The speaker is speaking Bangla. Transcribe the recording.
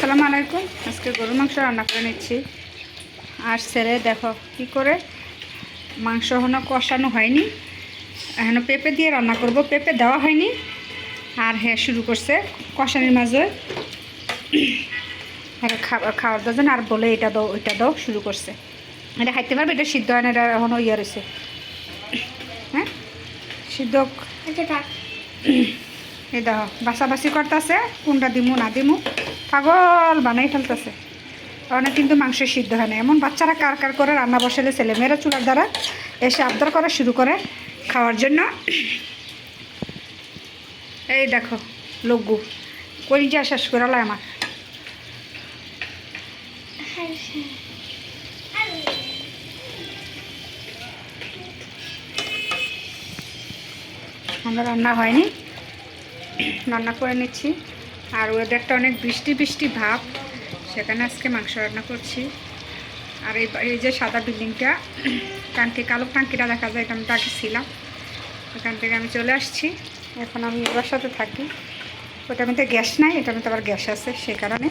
আসসালামু আলাইকুম। আজকে গরুর মাংস রান্না করে নিচ্ছি। আর ছেলে দেখো কি করে মাংস এখনো কষানো হয়নি, এখনো পেঁপে দিয়ে রান্না করব। পেঁপে দেওয়া হয়নি আর হ্যাঁ শুরু করছে কষানির মাঝে খাওয়ার দরজন আর বলে এটা দাও ওইটা দাও শুরু করছে। এটা খাইতে পারবে, এটা সিদ্ধ হয় না, এটা এখনও ইয়ে রয়েছে। হ্যাঁ সিদ্ধ এই দেখো বাছাবাছি করতেছে কোনটা দিমু না দিমু, পাগল বানাই ফেলতেছে। কারণ কিন্তু মাংস সিদ্ধ হয় না। এমন বাচ্চারা কার কার করে রান্না বসালে ছেলেমেয়েরা চুলার দ্বারা এসে আবদার করা শুরু করে খাওয়ার জন্য। এই দেখো লগ্গু কলিজা শেষ করে লাই আমার। আমরা রান্না হয়নি, রান্না করে নিচ্ছি। আর ওয়েদারটা অনেক বৃষ্টি বৃষ্টি ভাব, সেখানে আজকে মাংস রান্না করছি। আর এই যে সাদা বিল্ডিংটা টাঙ্কি, কালো টাঙ্কিটা দেখা যায়, এটা আমি তো আগে ছিলাম, ওখান থেকে আমি চলে আসছি। এখন আমি ওর সাথে থাকি। ওটার মধ্যে গ্যাস নাই, এটার মধ্যে আবার গ্যাস আছে, সে কারণে